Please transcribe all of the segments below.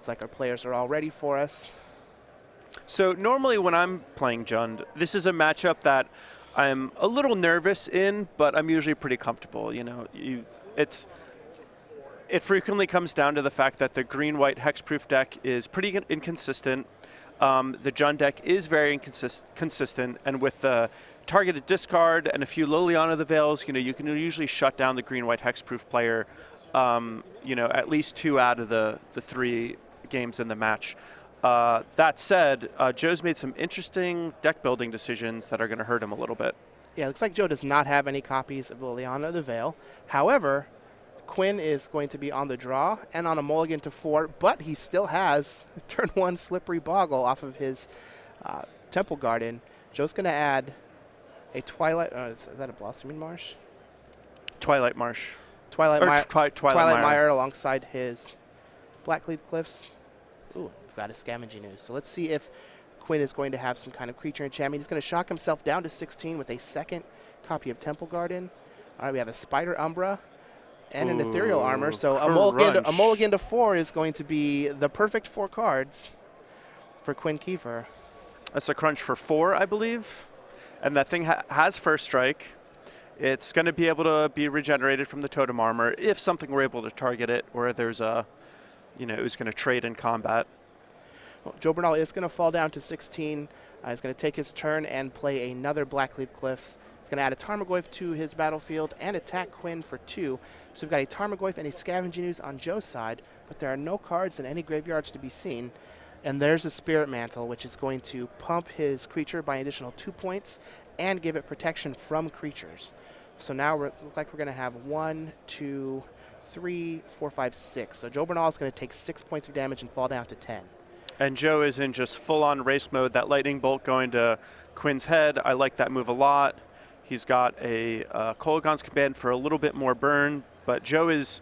Looks like our players are all ready for us. So normally when I'm playing Jund, this is a matchup that I'm a little nervous in, but I'm usually pretty comfortable. You know, it frequently comes down to the fact that the green-white hexproof deck is pretty inconsistent. The Jund deck is very inconsistent, and with the targeted discard and a few Liliana the Veils, you know, you can usually shut down the green-white hexproof player. You know, at least 2 out of the 3 games in the match. That said, Joe's made some interesting deck building decisions that are going to hurt him a little bit. Yeah, it looks like Joe does not have any copies of Liliana the Veil. However, Quinn is going to be on the draw and on a mulligan to 4, but he still has turn 1 Slippery Boggle off of his Temple Garden. Joe's going to add a Twilight. Is that a Blossoming Marsh? Twilight Marsh. Twilight Mire. Mire alongside his Blackleaf Cliffs. Ooh, we've got a Scavenging Ooze. So let's see if Quinn is going to have some kind of creature enchantment. He's going to shock himself down to 16 with a second copy of Temple Garden. All right, we have a Spider Umbra and an Ethereal Armor. So a mulligan to 4 is going to be the perfect 4 cards for Quinn Kiefer. That's a crunch for 4, I believe. And that thing has first strike. It's going to be able to be regenerated from the Totem Armor if something were able to target it, or there's a, you know, it was going to trade in combat. Well, Joe Bernal is going to fall down to 16. He's going to take his turn and play another Blackleaf Cliffs. He's going to add a Tarmogoyf to his battlefield and attack Quinn for 2. So we've got a Tarmogoyf and a Scavenging Ooze on Joe's side, but there are no cards in any graveyards to be seen. And there's a Spirit Mantle, which is going to pump his creature by an additional 2 points and give it protection from creatures. So now it looks like we're going to have 1, 2, 3, 4, 5, 6. So Joe Bernal is going to take 6 points of damage and fall down to 10. And Joe is in just full-on race mode. That Lightning Bolt going to Quinn's head, I like that move a lot. He's got a Kolaghan's Command for a little bit more burn, but Joe is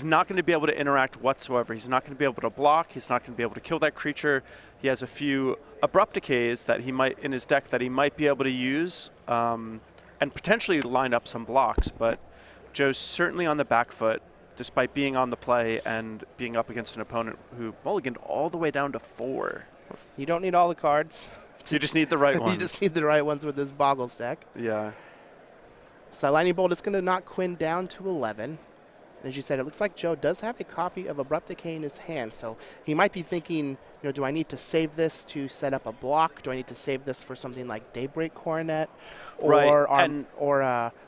not going to be able to interact whatsoever. He's not going to be able to block. He's not going to be able to kill that creature. He has a few Abrupt Decays that he might in his deck that he might be able to use. And potentially line up some blocks, but Joe's certainly on the back foot, despite being on the play and being up against an opponent who mulliganed all the way down to 4. You don't need all the cards. You just need the right ones. You just need the right ones with this Boggles deck. Yeah. So that Lightning Bolt is going to knock Quinn down to 11. As you said, it looks like Joe does have a copy of Abrupt Decay in his hand, so he might be thinking, you know, do I need to save this to set up a block? Do I need to save this for something like Daybreak Coronet, or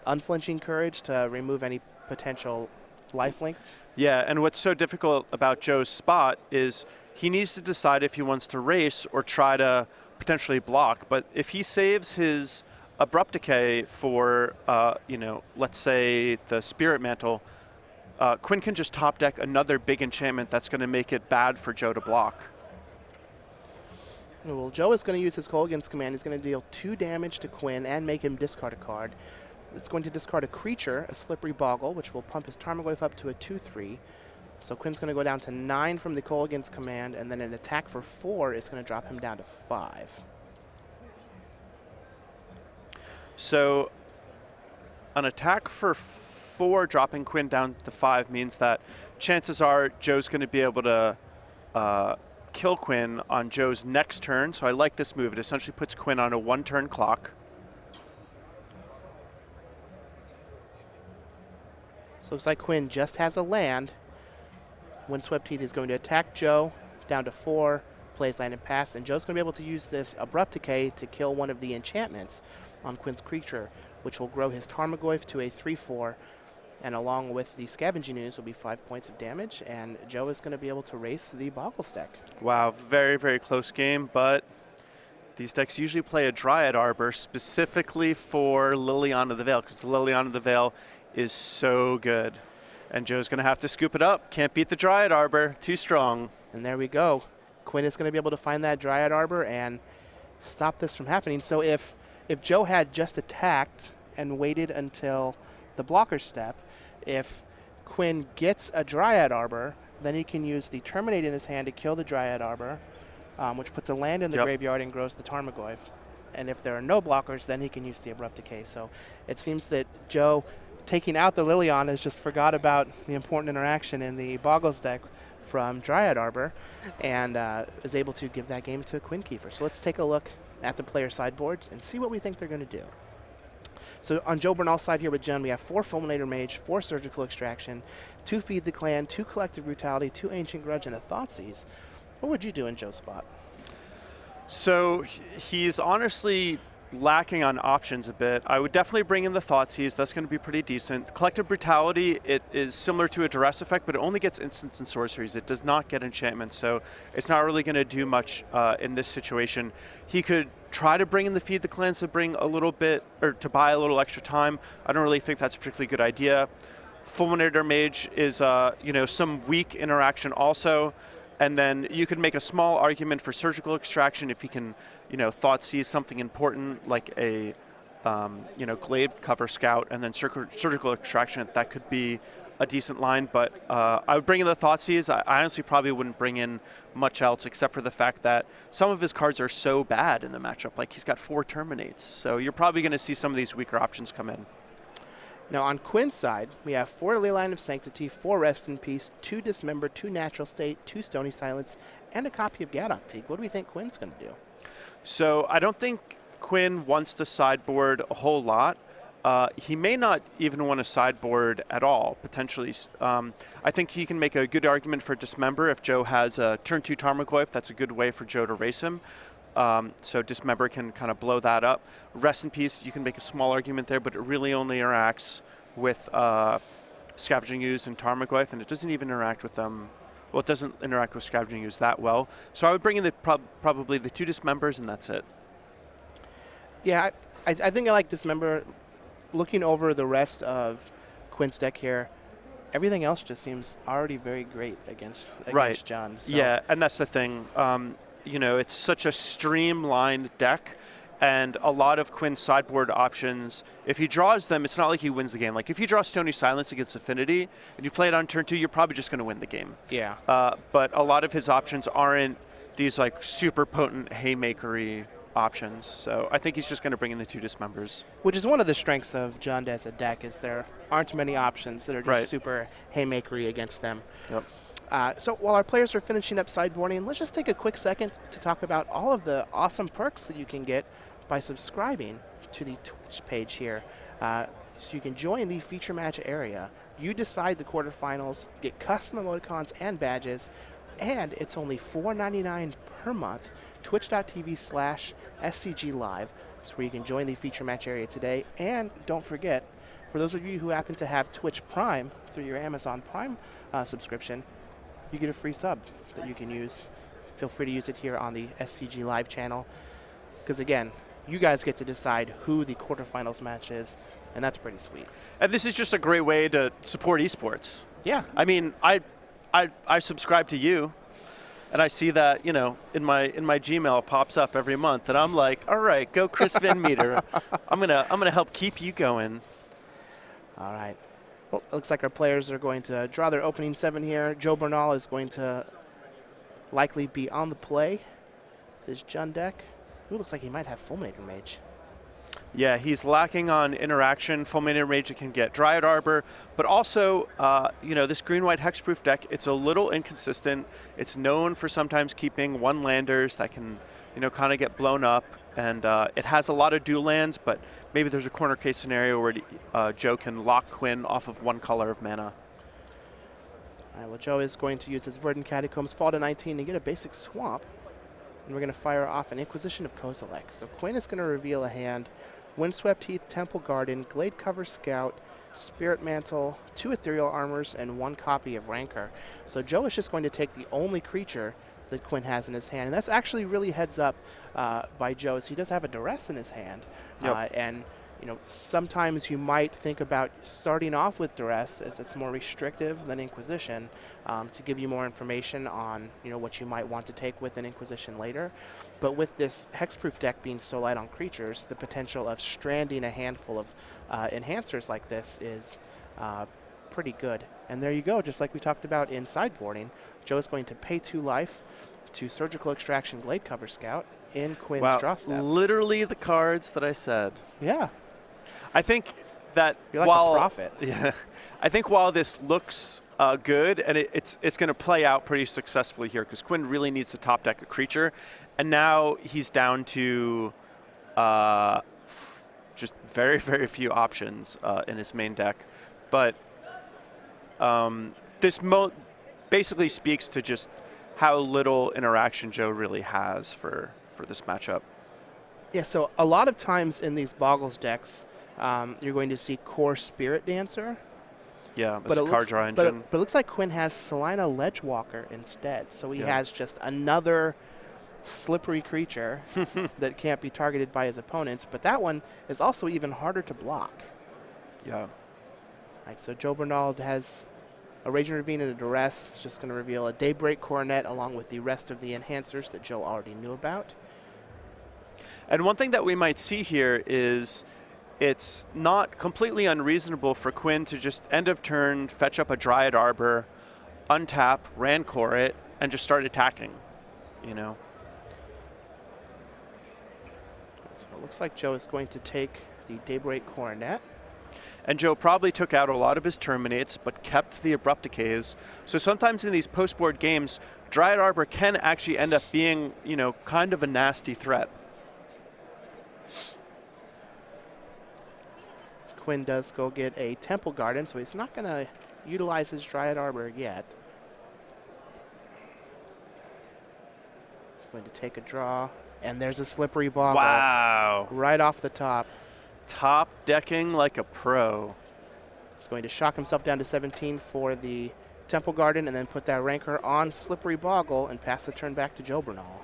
Unflinching Courage to remove any potential lifelink? Yeah, and what's so difficult about Joe's spot is he needs to decide if he wants to race or try to potentially block. But if he saves his Abrupt Decay for, you know, let's say the Spirit Mantle, Quinn can just top deck another big enchantment that's going to make it bad for Joe to block. Well, Joe is going to use his Kolaghan's Command. He's going to deal 2 damage to Quinn and make him discard a card. It's going to discard a creature, a Slippery Boggle, which will pump his Tarmogoyf up to a 2/3. So Quinn's going to go down to 9 from the Kolaghan's Command, and then an attack for 4 is going to drop him down to 5. So an attack for 4 dropping Quinn down to 5 means that chances are Joe's going to be able to kill Quinn on Joe's next turn. So I like this move. It essentially puts Quinn on a 1-turn clock. So it looks like Quinn just has a land. Windswept Teeth is going to attack Joe down to 4, plays land and pass, and Joe's going to be able to use this Abrupt Decay to kill one of the enchantments on Quinn's creature, which will grow his Tarmogoyf to a 3/4. And along with the Scavenging Ooze will be 5 points of damage, and Joe is going to be able to race the Boggles deck. Wow, very, very close game, but these decks usually play a Dryad Arbor specifically for Liliana the Veil, because the Liliana the Veil is so good. And Joe's going to have to scoop it up. Can't beat the Dryad Arbor. Too strong. And there we go. Quinn is going to be able to find that Dryad Arbor and stop this from happening. So if Joe had just attacked and waited until the blocker step, if Quinn gets a Dryad Arbor, then he can use the Terminate in his hand to kill the Dryad Arbor, which puts a land in the graveyard and grows the Tarmogoyf. And if there are no blockers, then he can use the Abrupt Decay. So it seems that Joe, taking out the Liliana, has just forgot about the important interaction in the Boggles deck from Dryad Arbor and is able to give that game to Quinn Kiefer. So let's take a look at the player sideboards and see what we think they're going to do. So on Joe Bernal's side here with Jen, we have 4 Fulminator Mage, 4 Surgical Extraction, 2 Feed the Clan, 2 Collective Brutality, 2 Ancient Grudge, and a Thoughtseize. What would you do in Joe's spot? So he's honestly lacking on options a bit. I would definitely bring in the Thoughtseize. That's going to be pretty decent. Collective Brutality, it is similar to a Duress effect, but it only gets instants and sorceries. It does not get enchantments, so it's not really going to do much in this situation. He could try to bring in the Feed the Clans to bring a little bit, or to buy a little extra time. I don't really think that's a particularly good idea. Fulminator Mage is some weak interaction also. And then you could make a small argument for Surgical Extraction if he can, Thoughtseize something important like a, Glaive Cover Scout, and then Surgical Extraction. That could be a decent line, but I would bring in the Thoughtseize. I honestly probably wouldn't bring in much else except for the fact that some of his cards are so bad in the matchup. Like he's got 4 Terminates, so you're probably going to see some of these weaker options come in. Now on Quinn's side, we have 4 Leyline of Sanctity, 4 Rest in Peace, 2 Dismember, 2 Natural State, 2 Stony Silence, and a copy of Gadok Teeg. What do we think Quinn's going to do? So I don't think Quinn wants to sideboard a whole lot. He may not even want to sideboard at all, potentially. I think he can make a good argument for Dismember. If Joe has a turn 2 Tarmogoyf, that's a good way for Joe to race him. So Dismember can kind of blow that up. Rest in Peace, you can make a small argument there, but it really only interacts with Scavenging Ooze and Tarmogoyf, and it doesn't even interact with them. Well, it doesn't interact with Scavenging Ooze that well. So I would bring in probably the 2 Dismembers, and that's it. Yeah, I think I like Dismember. Looking over the rest of Quinn's deck here, everything else just seems already very great against John. So. Yeah, and that's the thing. It's such a streamlined deck, and a lot of Quinn's sideboard options, if he draws them, it's not like he wins the game. Like if you draw Stony Silence against Affinity and you play it on turn 2, you're probably just going to win the game. Yeah. But a lot of his options aren't these like super potent haymakery options. So I think he's just going to bring in the 2 Dismembers. Which is one of the strengths of John as a deck, is there aren't many options that are just super haymakery against them. Yep. So while our players are finishing up sideboarding, let's just take a quick second to talk about all of the awesome perks that you can get by subscribing to the Twitch page here. So you can join the feature match area. You decide the quarterfinals, get custom emoticons and badges, and it's only $4.99 per month. Twitch.tv/SCGLive. That's where you can join the feature match area today. And don't forget, for those of you who happen to have Twitch Prime through your Amazon Prime subscription, you get a free sub that you can use. Feel free to use it here on the SCG Live channel. Because again, you guys get to decide who the quarterfinals match is, and that's pretty sweet. And this is just a great way to support esports. Yeah. I mean, I subscribe to you, and I see that, in my Gmail it pops up every month, and I'm like, all right, go Chris Van Meter. I'm gonna help keep you going. All right. Well, it looks like our players are going to draw their opening 7 here. Joe Bernal is going to likely be on the play. His Jund deck. Ooh, looks like he might have Fulminator Mage. Yeah, he's lacking on interaction. Fulminator Mage can get Dryad Arbor, but also, this green-white hexproof deck, it's a little inconsistent. It's known for sometimes keeping 1-landers that can, kind of get blown up. And it has a lot of dual lands, but maybe there's a corner case scenario where Joe can lock Quinn off of 1 color of mana. All right, well, Joe is going to use his Verdant Catacombs, fall to 19 to get a basic swamp. And we're going to fire off an Inquisition of Kozilek. So Quinn is going to reveal a hand. Windswept Heath, Temple Garden, Glade Cover Scout, Spirit Mantle, 2 Ethereal Armors, and 1 copy of Rancor. So Joe is just going to take the only creature that Quinn has in his hand. And that's actually really heads up by Joe, as he does have a Duress in his hand. Yep. And sometimes you might think about starting off with Duress, as it's more restrictive than Inquisition, to give you more information on what you might want to take with an Inquisition later. But with this hexproof deck being so light on creatures, the potential of stranding a handful of enhancers like this is pretty good. And there you go, just like we talked about in sideboarding. Joe is going to pay 2 life to Surgical Extraction Glade Cover Scout in Quinn's draw step. Literally the cards that I said. Yeah. I think that You're like while a prophet. yeah, I think while this looks good, and it's going to play out pretty successfully here because Quinn really needs to top deck a creature, and now he's down to just very, very few options in his main deck. But this basically speaks to just how little interaction Joe really has for this matchup. Yeah, so a lot of times in these Boggles decks, you're going to see core Spirit Dancer. Yeah, as a card draw but engine. it looks like Quinn has Selena Ledgewalker instead. So he has just another slippery creature that can't be targeted by his opponents. But that one is also even harder to block. Yeah. All right, so Joe Bernal has a Raging Ravine and a Duress. It's just going to reveal a Daybreak Coronet along with the rest of the enhancers that Joe already knew about. And one thing that we might see here is it's not completely unreasonable for Quinn to just end of turn, fetch up a Dryad Arbor, untap, Rancor it, and just start attacking, you know? So it looks like Joe is going to take the Daybreak Coronet. And Joe probably took out a lot of his Terminates, but kept the Abrupt Decays. So sometimes in these post-board games, Dryad Arbor can actually end up being, you know, kind of a nasty threat. Quinn does go get a Temple Garden, so he's not going to utilize his Dryad Arbor yet. He's going to take a draw, and there's a Slippery Boggle. Wow. Right off the top. Top decking like a pro. He's going to shock himself down to 17 for the Temple Garden, and then put that Rancor on Slippery Boggle and pass the turn back to Joe Bernal.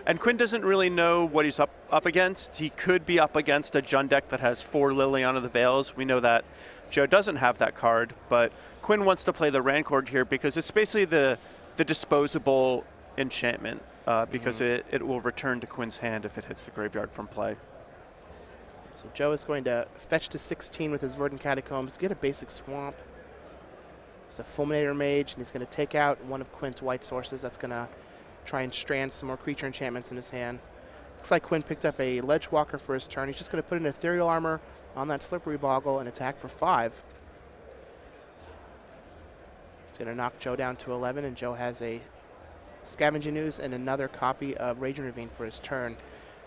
And Quinn doesn't really know what he's up against. He could be up against a Jund deck that has 4 Liliana of the Veils. We know that Joe doesn't have that card, but Quinn wants to play the Rancor here because it's basically the disposable enchantment because it will return to Quinn's hand if it hits the graveyard from play. So Joe is going to fetch to 16 with his Verdant Catacombs, get a basic Swamp. It's a Fulminator Mage, and he's going to take out one of Quinn's white sources. That's going to try and strand some more creature enchantments in his hand. Looks like Quinn picked up a Ledgewalker for his turn. He's just going to put an Ethereal Armor on that Slippery Boggle and attack for 5. It's going to knock Joe down to 11, and Joe has a Scavenging Ooze and another copy of Raging Ravine for his turn.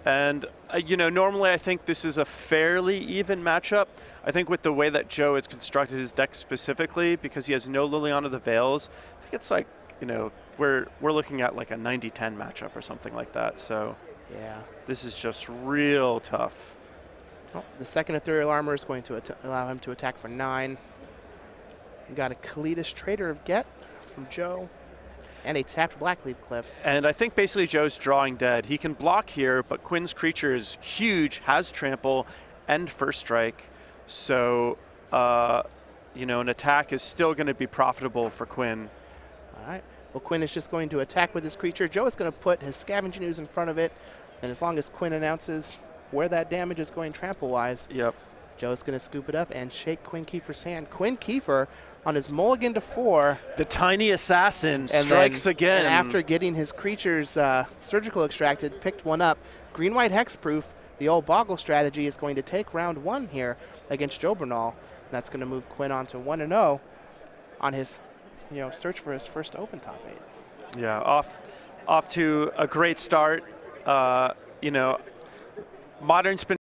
And, you know, normally I think this is a fairly even matchup. I think with the way that Joe has constructed his deck specifically, because he has no Liliana of the Veils, I think it's like, you know, we're looking at like a 90-10 matchup or something like that. So yeah, this is just real tough. Well, the second Ethereal Armor is going to allow him to attack for 9. We got a Kalitas Trader of Get from Joe, and a tapped Blackleaf Cliffs. And I think basically Joe's drawing dead. He can block here, but Quinn's creature is huge, has trample and first strike. So, you know, an attack is still going to be profitable for Quinn. All right. Well, Quinn is just going to attack with his creature. Joe is going to put his Scavenging Ooze in front of it, and as long as Quinn announces where that damage is going trample-wise, Joe's going to scoop it up and shake Quinn Kiefer's hand. Quinn Kiefer on his mulligan to 4. The tiny assassin strikes again. And after getting his creatures surgical extracted, picked one up. Green-white hexproof, the old Boggle strategy, is going to take round 1 here against Joe Bernal. That's going to move Quinn on to 1-0 on his, you know, search for his first open top 8. Yeah, off to a great start. You know, Modern's been